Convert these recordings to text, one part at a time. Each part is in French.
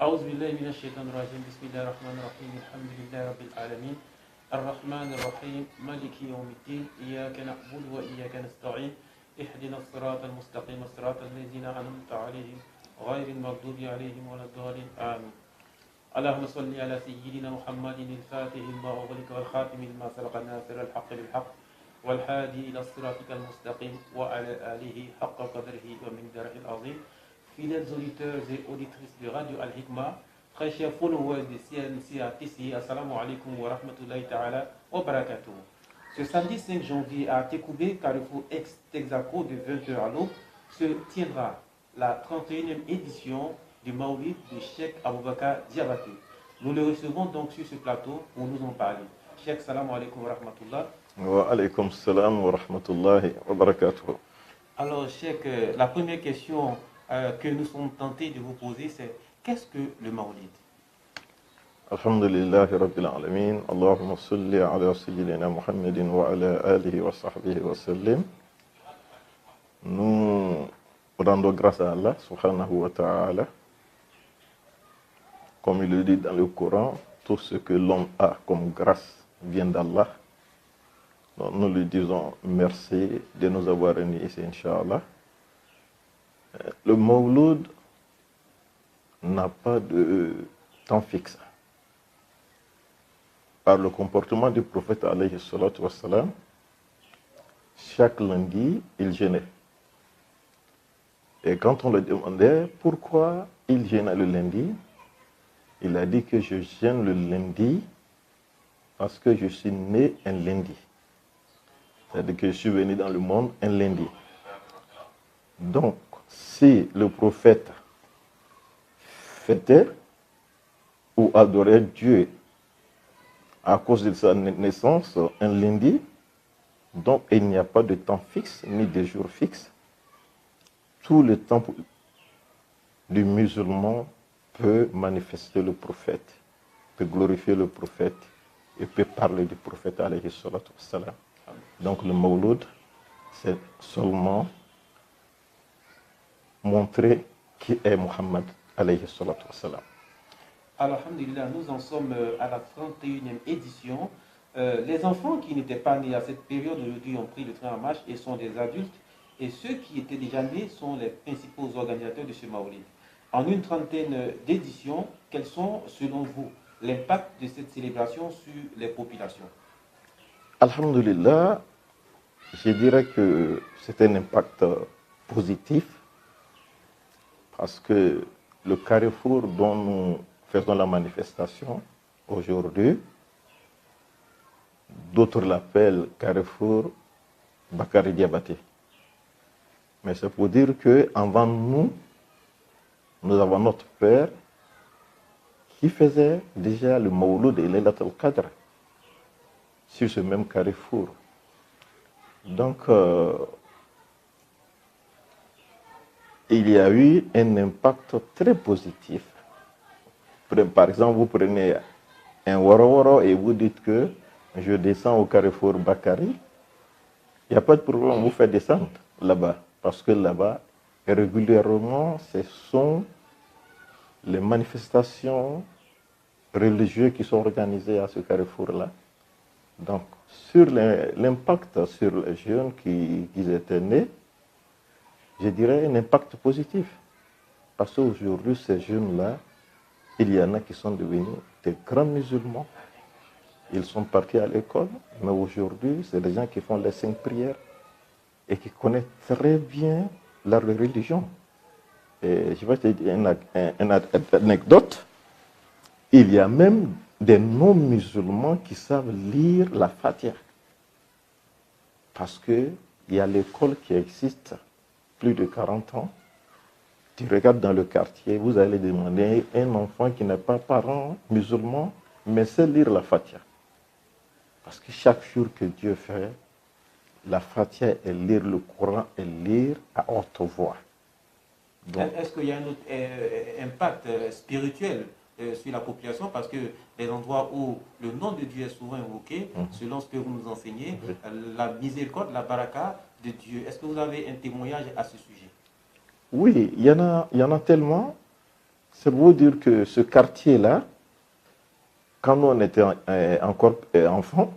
أعوذ بالله من الشيطان الرجيم بسم الله الرحمن الرحيم الحمد لله رب العالمين الرحمن الرحيم مالك يوم الدين إياك نعبد وإياك نستعين اهدنا الصراط المستقيم صراط الذين أنعمت عليهم غير المغضوب عليهم ولا الضالين آمين اللهم صل على سيدنا محمد الفاتح لما أغلق والخاتم لما سبق ناصر الحق بالحق والهادي إلى صراطك المستقيم وعلى آله حق قدره ومقداره العظيم. Fidèles auditeurs et auditrices de Radio Al-Hikma, très chers followers de CNC à TCI, assalamu alaikum wa rahmatullahi ta'ala wa barakatuh. Ce samedi 5 janvier à Tekoubé, carrefour ex-Texaco de 20h à l'aube, se tiendra la 31e édition du Maulid de Cheikh Aboubakar Diabaté. Nous le recevons donc sur ce plateau pour nous en parler. Cheikh, salam alaikum wa rahmatullah. Wa alaykum salam wa rahmatullahi wa barakatuh. Alors, Cheikh, la première question que nous sommes tentés de vous poser, c'est qu'est-ce que le Maulid? Alhamdulillahi Rabbil Alamin. Allahumma salli ala Sayyidina Muhammadin wa ala alihi wa sahbihi wa sallim. Nous rendons grâce à Allah subhanahu wa ta'ala. Comme il le dit dans le Coran, tout ce que l'homme a comme grâce vient d'Allah. Donc nous lui disons merci de nous avoir réunis ici, Inch'Allah. Le Mawlud n'a pas de temps fixe. Par le comportement du prophète alayhi salatu wassalam, chaque lundi, il jeûnait. Et quand on lui demandait pourquoi il jeûnait le lundi, il a dit que je jeûne le lundi parce que je suis né un lundi. C'est-à-dire que je suis venu dans le monde un lundi. Donc, si le prophète fêtait ou adorait Dieu à cause de sa naissance un lundi, donc il n'y a pas de temps fixe ni de jour fixe. Tout le temps du musulman peut manifester le prophète, peut glorifier le prophète et peut parler du prophète alayhi salatu wassalam. Donc le Mawlud, c'est seulement montrer qui est Muhammad alayhi salatu wassalam. Alhamdulillah, nous en sommes à la 31e édition. Les enfants qui n'étaient pas nés à cette période aujourd'hui ont pris le train en marche et sont des adultes. Et ceux qui étaient déjà nés sont les principaux organisateurs de ce Maulid. En une trentaine d'éditions, quels sont, selon vous, l'impact de cette célébration sur les populations? Alhamdulillah, je dirais que c'est un impact positif parce que le carrefour dont nous faisons la manifestation aujourd'hui, d'autres l'appellent carrefour Bakari Diabaté. Mais c'est pour dire qu'avant nous, nous avons notre père qui faisait déjà le Mawlud et Laylat al-Qadr sur ce même carrefour. Donc, il y a eu un impact très positif. Par exemple, vous prenez un Waro et vous dites que je descends au carrefour Bakari. Il n'y a pas de problème, vous faites descendre là-bas. Parce que là-bas, régulièrement, ce sont les manifestations religieuses qui sont organisées à ce carrefour-là. Donc, sur l'impact sur les jeunes qui étaient nés, je dirais un impact positif. Parce qu'aujourd'hui, ces jeunes-là, il y en a qui sont devenus des grands musulmans. Ils sont partis à l'école, mais aujourd'hui, c'est des gens qui font les 5 prières et qui connaissent très bien leur religion. Et je vais te dire une anecdote. Il y a même des non-musulmans qui savent lire la Fatiha. Parce qu'il y a l'école qui existe plus de 40 ans. Tu regardes dans le quartier, vous allez demander un enfant qui n'a pas parent musulman, mais sait lire la Fatiha. Parce que chaque jour que Dieu fait, la Fatiha est lire le Coran et lire à haute voix. Est-ce qu'il y a un autre impact spirituel sur la population? Parce que les endroits où le nom de Dieu est souvent invoqué, selon ce que vous nous enseignez, la miséricorde, la baraka de Dieu. Est-ce que vous avez un témoignage à ce sujet? Oui, il y en a tellement. C'est pour vous dire que ce quartier-là, quand nous on était encore enfants,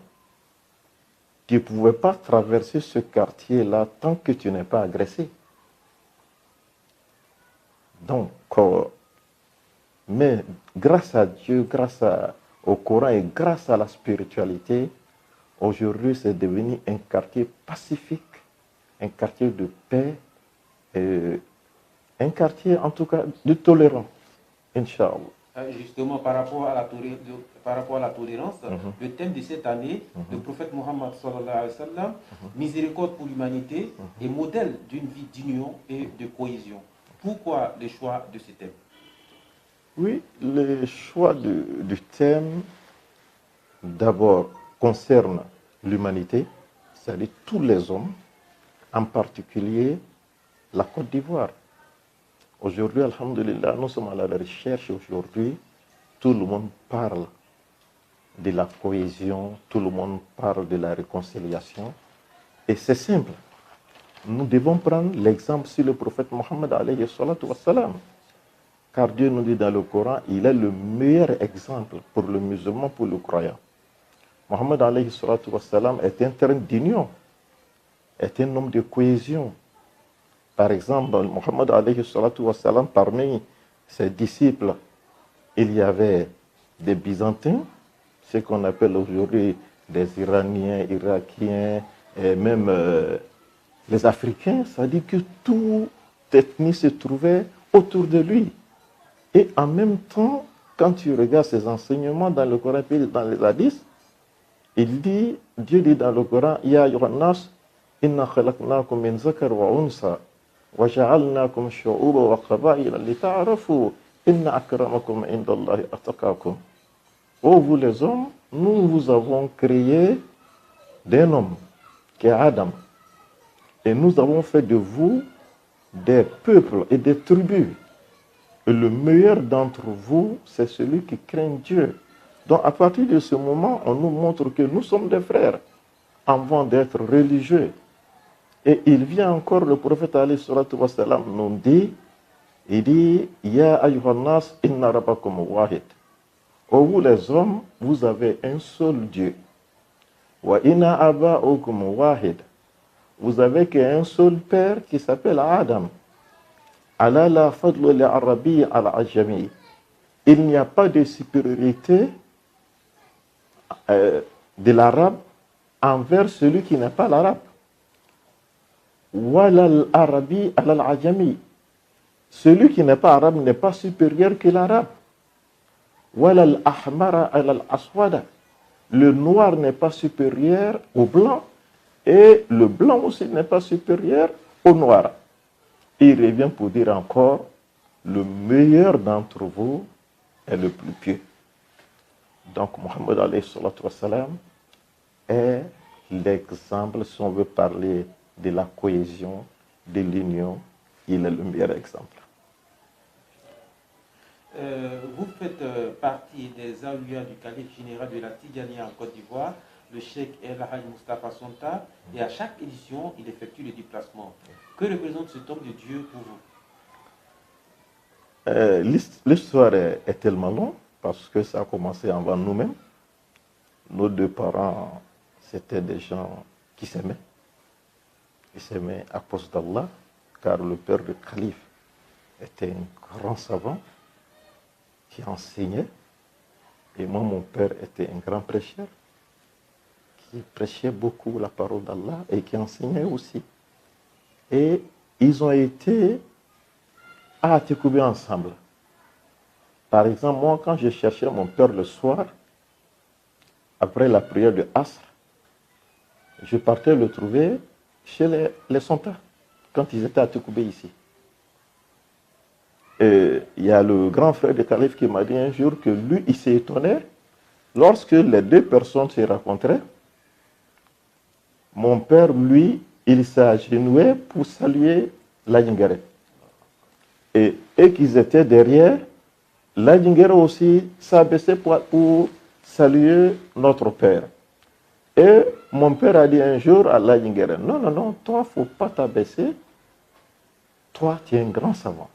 tu ne pouvais pas traverser ce quartier-là tant que tu n'es pas agressé. Donc, mais grâce à Dieu, au Coran et grâce à la spiritualité, aujourd'hui c'est devenu un quartier pacifique, un quartier de paix, un quartier en tout cas de tolérance, Inch'Allah. Justement, par rapport à la tolérance, le thème de cette année, le prophète Mohammed sallallahu alayhi wa sallam, miséricorde pour l'humanité et modèle d'une vie d'union et de cohésion. Pourquoi le choix de ce thème? Oui, le choix du thème, d'abord, concerne l'humanité, c'est-à-dire tous les hommes, en particulier la Côte d'Ivoire. Aujourd'hui, alhamdulillah, nous sommes à la recherche aujourd'hui. Tout le monde parle de la cohésion, tout le monde parle de la réconciliation. Et c'est simple. Nous devons prendre l'exemple sur le prophète Mohammed alayhi salatu wassalam. Car Dieu nous dit dans le Coran, il est le meilleur exemple pour le musulman, pour le croyant. Mohammed alayhi salatu wassalam est un terrain d'union, est un homme de cohésion. Par exemple, Mohammed alayhi salatu wassalam, parmi ses disciples, il y avait des Byzantins, ce qu'on appelle aujourd'hui des Iraniens, Irakiens, et même les Africains, ça dit que toute ethnie se trouvait autour de lui. Et en même temps, quand tu regardes ses enseignements dans le Coran et dans les hadiths, Dieu dit dans le Coran, Ya ayyuhannas, inna khalaqnakum min zakar wa unsa, wa ja'alnakum shu'uban wa qaba'ila lita'arafu, inna akramakum indallahi atqakum. Ô vous les hommes, nous vous avons créé d'un homme, qui est Adam, et nous avons fait de vous des peuples et des tribus. Et le meilleur d'entre vous, c'est celui qui craint Dieu. Donc à partir de ce moment, on nous montre que nous sommes des frères, avant d'être religieux. Et il vient encore, le prophète alayhi salatu wassalam nous dit, il dit, Ya ayyuhannas inna rabbakum wahid. Ô vous les hommes, vous avez un seul Dieu. Wa inna aba'ukum wahid. Vous avez qu'un seul père qui s'appelle Adam. Ala la fadlu al-arabi al-ajami. Il n'y a pas de supériorité de l'arabe envers celui qui n'est pas l'arabe. Wala al-arabi al-ajami. Celui qui n'est pas arabe n'est pas supérieur que l'arabe. Wala al-ahmara al-aswada. Le noir n'est pas supérieur au blanc et le blanc aussi n'est pas supérieur au noir. Il revient pour dire encore, le meilleur d'entre vous est le plus pieux. Donc, Mohammed alayhi salatu wassalam est l'exemple, si on veut parler de la cohésion, de l'union, il est le meilleur exemple. Vous faites partie des awliya du calife général de la Tidjania en Côte d'Ivoire, le cheikh El Hadj Moustapha Sonta, et à chaque édition, il effectue le déplacement. Que représente cet homme de Dieu pour vous? L'histoire est tellement longue parce que ça a commencé avant nous-mêmes. Nos deux parents, c'était des gens qui s'aimaient. Ils s'aimaient à cause d'Allah, car le père du calife était un grand savant qui enseignait. Et moi, mon père était un grand prêcheur qui prêchait beaucoup la parole d'Allah et qui enseignait aussi. Et ils ont été à Atikoubé ensemble. Par exemple, moi, quand je cherchais mon père le soir, après la prière de Asr, je partais le trouver chez les Sontas, quand ils étaient à Atikoubé ici. Et il y a le grand frère de calife qui m'a dit un jour que lui, il s'est étonné lorsque les deux personnes se rencontraient. Mon père, lui, il s'est agenouillé pour saluer Ladjingere. Et qu'ils étaient derrière, Ladjingere aussi s'abaissait pour saluer notre père. Et mon père a dit un jour à Ladjingere, non, non, non, toi, il ne faut pas t'abaisser. Toi, tu es un grand savant.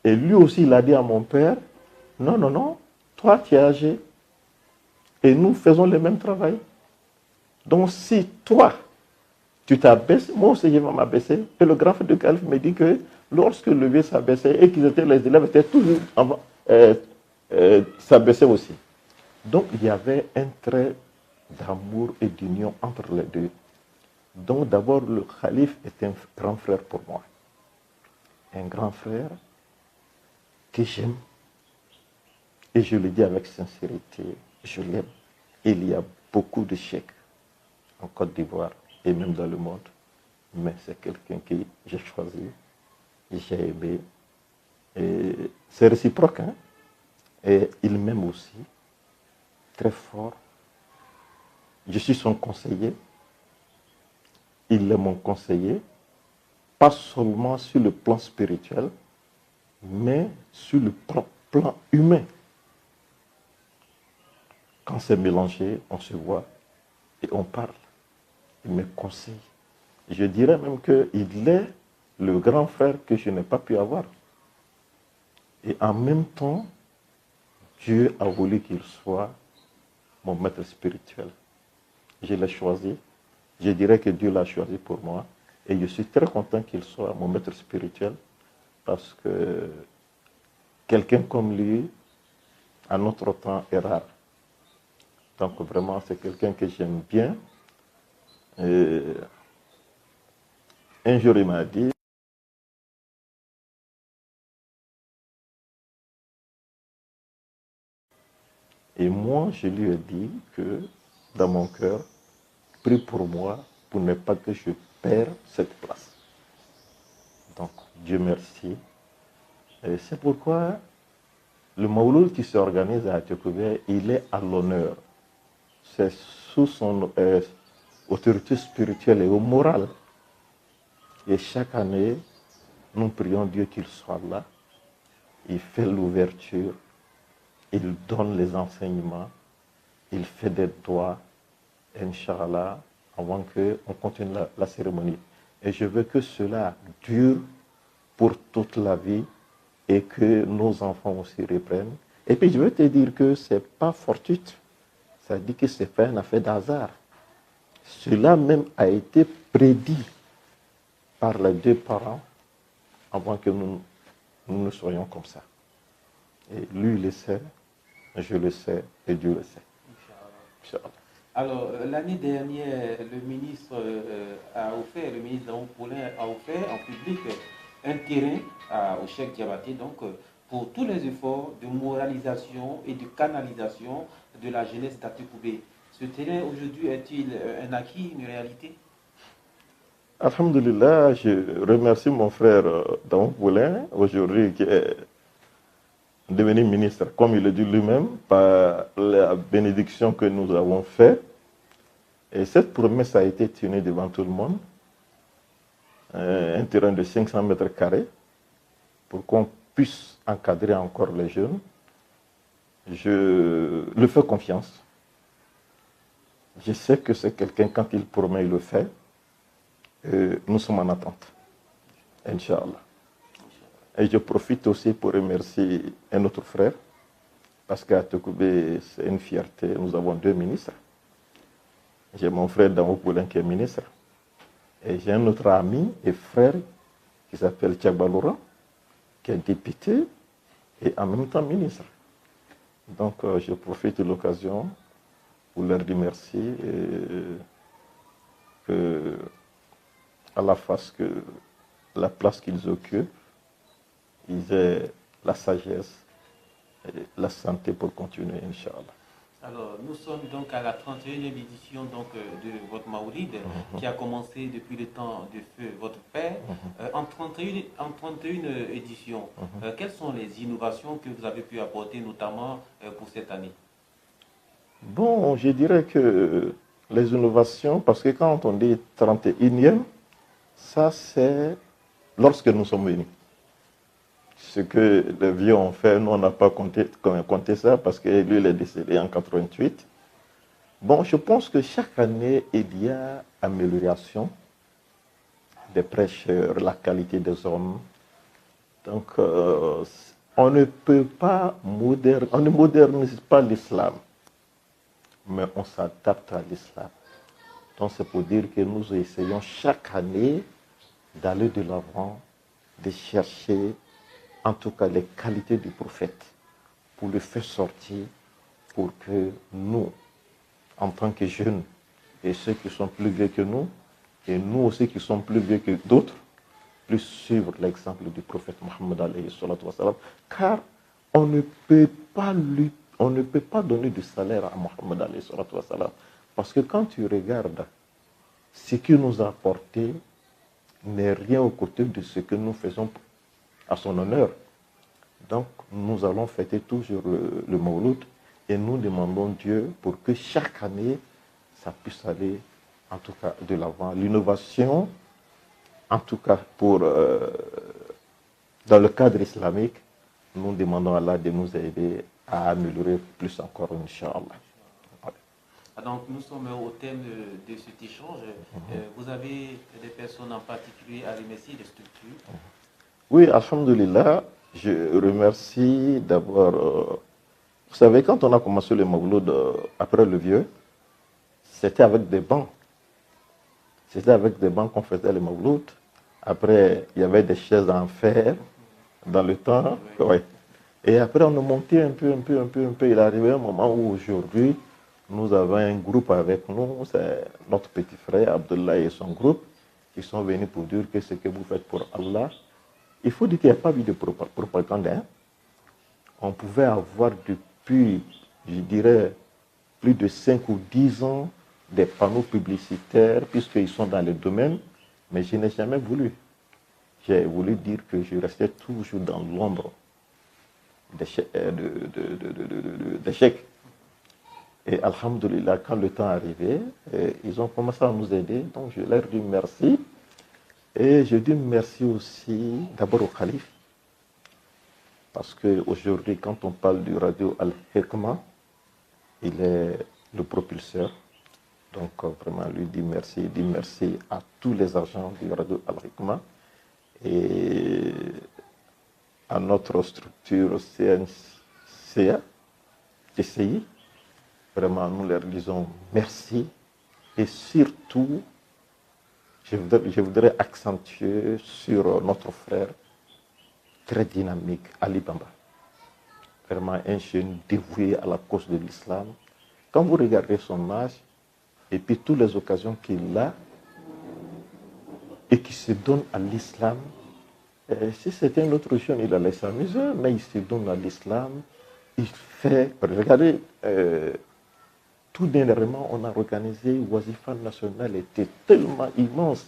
Et lui aussi, il a dit à mon père, non, non, non, toi, tu es âgé. Et nous faisons le même travail. Donc, si toi, tu t'abaisses, moi aussi, je vais m'abaisser. Et le grand frère de Khalif me dit que lorsque le vieux s'abaissait et qu'ils étaient les élèves, étaient toujours s'abaissaient aussi. Donc, il y avait un trait d'amour et d'union entre les deux. Donc, d'abord, le Khalif est un grand frère pour moi. Un grand frère que j'aime. Et je le dis avec sincérité, je l'aime. Il y a beaucoup de chèques en Côte d'Ivoire et même dans le monde. Mais c'est quelqu'un que j'ai choisi, j'ai aimé. Et c'est réciproque. Hein? Et il m'aime aussi, très fort. Je suis son conseiller. Il est mon conseiller, pas seulement sur le plan spirituel, mais sur le plan humain. Quand c'est mélangé, on se voit et on parle. Il me conseille. Je dirais même qu'il est le grand frère que je n'ai pas pu avoir. Et en même temps, Dieu a voulu qu'il soit mon maître spirituel. Je l'ai choisi. Je dirais que Dieu l'a choisi pour moi. Et je suis très content qu'il soit mon maître spirituel parce que quelqu'un comme lui, à notre temps, est rare. Donc vraiment, c'est quelqu'un que j'aime bien. Et un jour, il m'a dit, et moi, je lui ai dit que dans mon cœur, prie pour moi pour ne pas que je perde cette place. Donc, Dieu merci. Et c'est pourquoi le Mawlud qui s'organise à Tchoukoubé, il est à l'honneur. C'est sous son autorité spirituelle et morale. Et chaque année, nous prions Dieu qu'il soit là. Il fait l'ouverture, il donne les enseignements, il fait des doigts, Inch'Allah, avant qu'on continue la cérémonie. Et je veux que cela dure pour toute la vie et que nos enfants aussi reprennent. Et puis je veux te dire que ce n'est pas fortuit. Ça dit que ce n'est pas une affaire d'hasard. Cela même a été prédit par les deux parents avant que nous ne soyons comme ça. Et lui, il le sait, je le sais et Dieu le sait. Inch'Allah. Alors, l'année dernière, le ministre le ministre Daoud Poulin a offert en public un terrain au Cheikh Diabaté, donc pour tous les efforts de moralisation et de canalisation de la jeunesse d'Atekoubé. Ce terrain aujourd'hui est-il un acquis, une réalité? Alhamdulillah, je remercie mon frère Daoud Poulin, aujourd'hui qui est devenu ministre, comme il le dit lui-même, par la bénédiction que nous avons faite. Et cette promesse a été tenue devant tout le monde. Un terrain de 500 mètres carrés pour qu'on puisse encadrer encore les jeunes. Je lui fais confiance. Je sais que c'est quelqu'un, quand il promet, il le fait. Nous sommes en attente. Inch'Allah. Et je profite aussi pour remercier un autre frère, parce qu'à Tokoubé, c'est une fierté. Nous avons deux ministres. J'ai mon frère Daoud Poulin qui est ministre. Et j'ai un autre ami et frère qui s'appelle Tchagba qui est député et en même temps ministre. Donc je profite de l'occasion pour leur dire merci et que Allah fasse que la place qu'ils occupent, ils aient la sagesse et la santé pour continuer, Inch'Allah. Alors, nous sommes donc à la 31e édition donc, de votre Maoulid, qui a commencé depuis le temps de feu votre père. En 31 éditions, quelles sont les innovations que vous avez pu apporter, notamment pour cette année? Bon, je dirais que les innovations, parce que quand on dit 31e, ça c'est lorsque nous sommes venus. Ce que les vieux ont fait, nous on n'a pas compté ça parce que lui il est décédé en 88. Bon, je pense que chaque année il y a amélioration des prêcheurs, la qualité des hommes. Donc, on ne peut pas on ne modernise pas l'islam, mais on s'adapte à l'islam. Donc, c'est pour dire que nous essayons chaque année d'aller de l'avant, de chercher en tout cas les qualités du prophète pour le faire sortir, pour que nous, en tant que jeunes, et ceux qui sont plus vieux que nous, et nous aussi qui sommes plus vieux que d'autres, puissent suivre l'exemple du prophète Mohammed alayhi salatu wa salam, car on ne peut pas donner du salaire à Mohammed alayhi salatu wa salam, parce que quand tu regardes ce qu'il nous a apporté n'est rien aux côtés de ce que nous faisons à son honneur. Donc, nous allons fêter toujours le Mawlud et nous demandons Dieu pour que chaque année, ça puisse aller, en tout cas, de l'avant. L'innovation, en tout cas, dans le cadre islamique, nous demandons à Allah de nous aider à améliorer plus encore, Inch'Allah. Donc, nous sommes au thème de cet échange. Vous avez des personnes en particulier à remercier, des structures? Oui, alhamdulillah, je remercie d'abord. Vous savez, quand on a commencé le Mawlud après le vieux, c'était avec des bancs. C'était avec des bancs qu'on faisait le Mawlud. Après, il y avait des chaises en fer dans le temps. Ouais. Et après, on a monté un peu. Il est arrivé un moment où aujourd'hui, nous avons un groupe avec nous. C'est notre petit frère, Abdullah et son groupe, qui sont venus pour dire que ce que vous faites pour Allah. Il faut dire qu'il n'y a pas eu de propagande. Hein. On pouvait avoir depuis, je dirais, plus de 5 ou 10 ans des panneaux publicitaires, puisqu'ils sont dans le domaine, mais je n'ai jamais voulu. J'ai voulu dire que je restais toujours dans l'ombre d'échecs. Et alhamdulillah, quand le temps arrivait, ils ont commencé à nous aider, donc je leur dis merci. Et je dis merci aussi d'abord au calife, parce qu'aujourd'hui, quand on parle du radio Al-Hikma, il est le propulseur. Donc vraiment, lui dit merci à tous les agents du radio Al-Hikma et à notre structure CNCA, TCI. Vraiment, nous leur disons merci et surtout, je voudrais accentuer sur notre frère très dynamique, Ali Bamba. Vraiment un jeune dévoué à la cause de l'islam. Quand vous regardez son âge, et puis toutes les occasions qu'il a, et qui se donne à l'islam, si c'était un autre jeune, il allait s'amuser, mais il se donne à l'islam, il fait, regardez, tout dernièrement, on a organisé Wazifa national, était tellement immense.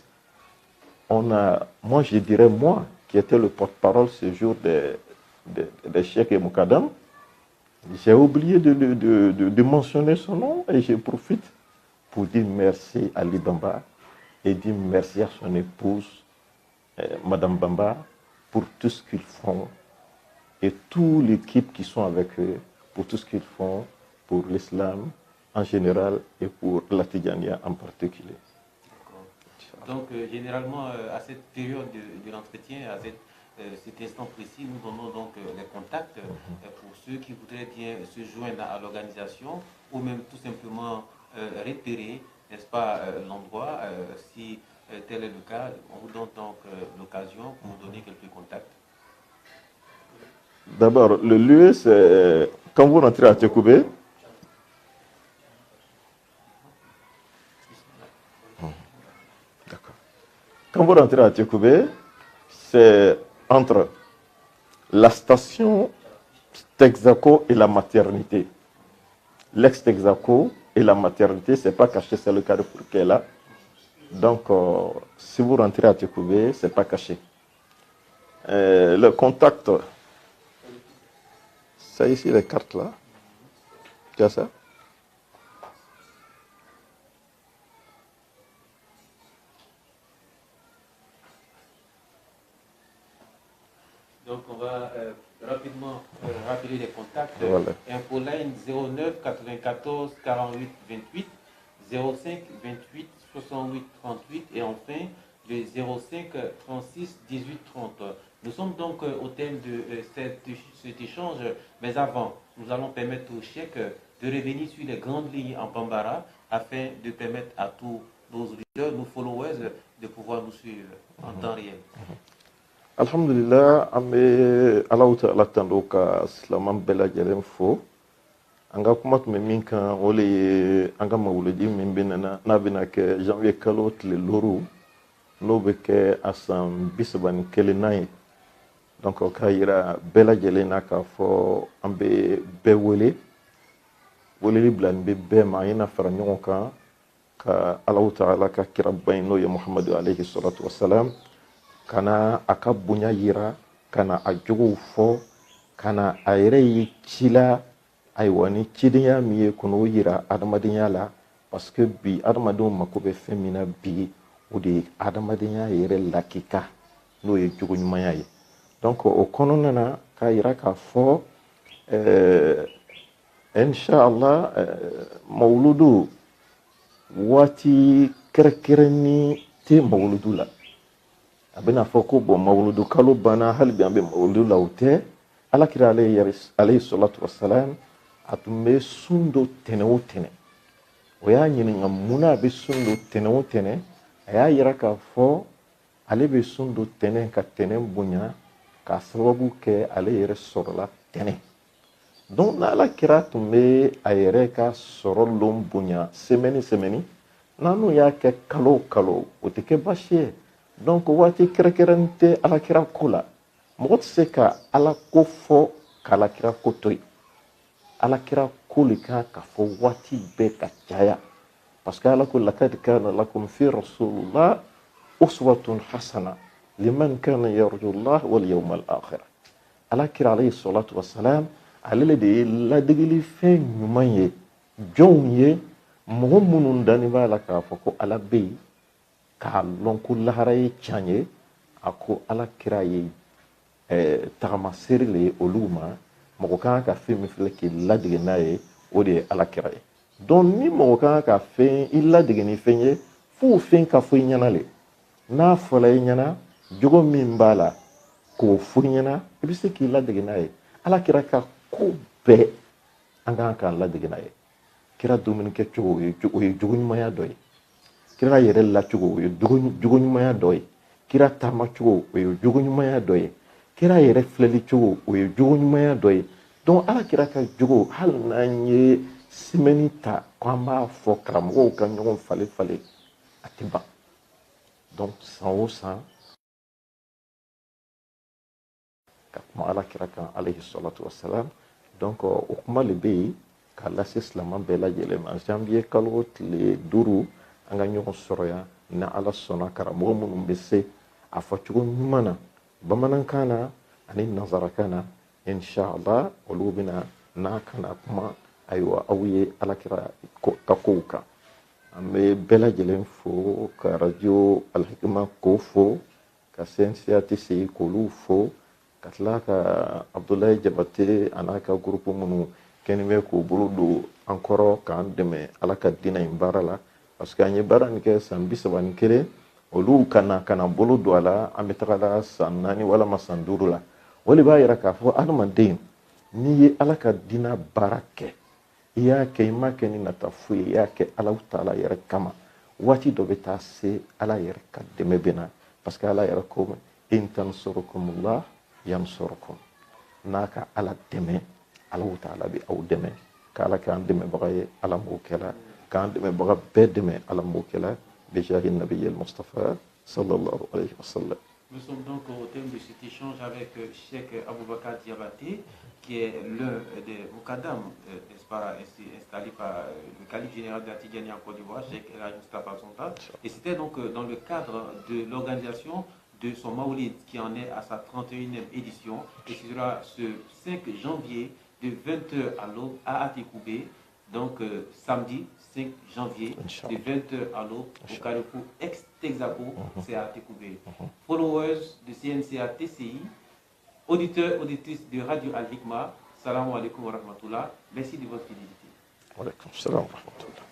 Moi, je dirais, moi, qui étais le porte-parole ce jour des Cheikh et Moukadam, j'ai oublié de mentionner son nom et je profite pour dire merci à Ali Bamba et dire merci à son épouse, Madame Bamba, pour tout ce qu'ils font et toute l'équipe qui sont avec eux, pour tout ce qu'ils font pour l'islam en général et pour la Tidjania en particulier. Donc, généralement, à cette période de l'entretien, à cet instant précis, nous donnons donc les contacts pour ceux qui voudraient bien se joindre à l'organisation ou même tout simplement repérer, n'est-ce pas, l'endroit. Si tel est le cas, on vous donne donc l'occasion pour vous donner quelques contacts. D'abord, le lieu, c'est quand vous rentrez à Tchekoubé. Quand vous rentrez à Tchekoubé, c'est entre la station Texaco et la maternité. L'ex-Texaco et la maternité, c'est pas caché, c'est le carrefour qui est là. Donc, si vous rentrez à Tchekoubé, c'est pas caché. Le contact, c'est ici les cartes là. Tu as ça? Donc, on va rapidement rappeler les contacts. Voilà. Infoline 09 94 48 28 05 28 68 38 et enfin le 05 36 18 30. Nous sommes donc au thème de cet échange, mais avant, nous allons permettre au cheikh de revenir sur les grandes lignes en Bambara afin de permettre à tous nos auditeurs, nos followers, de pouvoir nous suivre en temps réel. Alhamdulillah, ame Allahu Ta'ala tando ka silaman bɛɛ lajɛlen fo. An ka kuma tun bɛ min kan o le ye an ka mawuludi min bɛ n'a bɛna kɛ janvier kalo tile 5 n'o bɛ kɛ a san 31 ye. Donc o ka yira bɛɛ lajɛlen na k'a fɔ an bɛ bɛɛ wele weleli bilani bɛ bɛɛ ma an ye na fara ɲɔgɔn kan ka Allahu Ta'ala ka kira ba in n'o ye Muhamadu alayhi salatu wasalam kana a ka bonya yira kana a jogow fɔ kana a yɛrɛ ye ci la ayiwa ni cidenya min ye k'o yira adamadenya la parce que bi adamadenw mako bɛ fɛn min na bi o de ye adamadenya yɛrɛ lakika n'o ye jogo ɲumanya ye. Donc o kɔnɔna na k'a yira k'a fɔ inshallah mawuludu waati kɛrɛnkɛrɛnni tɛ mawuludu la. A bɛna fɔ ko bon mawuludu kalo banna hali bi an bɛ mawuludu la o tɛ. Alakira alayhi salatu wasalam a tun bɛ sun dɔ tɛnɛn o tɛnɛn. O y'a ɲininka mun na a bɛ sun dɔ tɛnɛn o tɛnɛn. A y'a yira k'a fɔ ale bɛ sun dɔ tɛnɛn ka tɛnɛn bonya k'a sababu kɛ ale yɛrɛ sɔrɔla tɛnɛn. Donc n'Alakira tun bɛ a yɛrɛ ka sɔrɔ lon bonya semaine n'an'o y'a kɛ kalo o kalo o tɛ kɛ baasi ye. Donc waati kɛrɛnkɛrɛnnen tɛ Alakira ko la. Mɔgɔ tɛ se ka Ala ko fɔ k'Alakira ko to yen. Alakira ko le kan ka fɔ waati bɛɛ ka caya. Parce que Ala ko lakad kana lakum fi rasulillah uswatun hasana liman kana yarjullah wal yawmal akhir. Alakira alayhi salatu wasalam ale de ye ladegeli fɛn ɲuman ye jɔnw ye mɔgɔ minnu dani b'a la k'a fɔ ko Ala bɛ yen k'a lɔn ko lahara ye tiɲɛ ye a ko Alakira ye tagamasere le ye olu ma mɔgɔ kan ka fɛn min filɛ k'i ladege n'a ye o de ye Alakira ye. Donc ni mɔgɔ kan ka fɛn i ladege ni fɛn ye f'o fɛn ka fɔ i ɲɛna le. N'a fɔla i ɲɛna jogo min b'a la k'o fɔ i ɲɛna i bɛ se k'i ladege n'a ye. Alakira ka ko bɛɛ an kan k'an ladege n'a ye. Kira dumuni kɛ cogo o ye jogo ɲumanya dɔ ye. Kira yɛrɛ lacogo o ye jogo ɲumanya dɔ ye. Kira taama cogo o ye jogo ɲumanya dɔ ye. Kira yɛrɛ filɛli cogo o ye jogo ɲumanya dɔ ye. Donc Alakira ka jogo hali n'an ye semaine ta k'an b'a fɔ karamɔgɔw ka ɲɔgɔn falen a tɛ ban. Donc san o san ka kuma Alakira kan alayhi salatu wasalam. Donc o kuma le bɛ yen k'a lase silaman bɛɛ lajɛlen ma. Janvier kalo tile 5 an ka ɲɔgɔn sɔrɔ yan ni Ala sɔnna karamɔgɔ minnu bɛ se a fɔcogo ɲuman na bamanankan na ani nanzarakan na inshallah olu bɛna n'a kana kuma ayiwa aw ye Alakira ka kow kan. An bɛ bɛɛ lajɛlen fo ka radio Alhikma ko fo ka CNCATC k'olu fo ka tila ka Abdulayi Jabate a n'a ka groupe minnu kɛlen bɛ k'u bolo don an kɔrɔ k'an dɛmɛ Ala ka diinɛ in baara la. Parce que an ye baara nin kɛ san 31 olu kana bolo don a la an bɛ taga la san 4 walama san 5 la. O de b'a yira k'a fɔ adamaden n'i ye Ala ka diinɛ baara kɛ i y'a kɛ i ma kɛ ni nata foyi ye i y'a kɛ Ala Ta'ala yɛrɛ kama waati dɔ bɛ taa se Ala yɛrɛ ka dɛmɛ bɛ na. Parce que Ala yɛrɛ ko in tansurukumullah yansurukum. N'a ka Ala dɛmɛ Ala Ta'ala bɛ aw dɛmɛ k'Ala k'an dɛmɛbaga ye Ala m'o kɛla k'an dɛmɛbaga bɛɛ dɛmɛ Ala m'o kɛla bijahi nabiyil Mustafa sallallahu alayhi wa sallam. Nous sommes donc au thème de cet échange avec Cheikh Aboubakar Diabaté, qui est l'un des Moukadam, installé par le calife général de la Tidjani en Côte d'Ivoire, Cheikh El Hadj Moustapha Sonta. Et c'était donc dans le cadre de l'organisation de son Maoulid, qui en est à sa 31e édition. Et ce sera ce 5 janvier de 20h à l'aube à Atekoubé, donc samedi 5 janvier de 20h à l'aube au carrefour ex-Texaco, c'est à Atekoubé. Followers de CNCA TCI, auditeurs, auditrices de Radio Al-Hikma, salam alaikum wa rahmatullah. Merci de votre fidélité. Wa alaikum salam wa rahmatullah.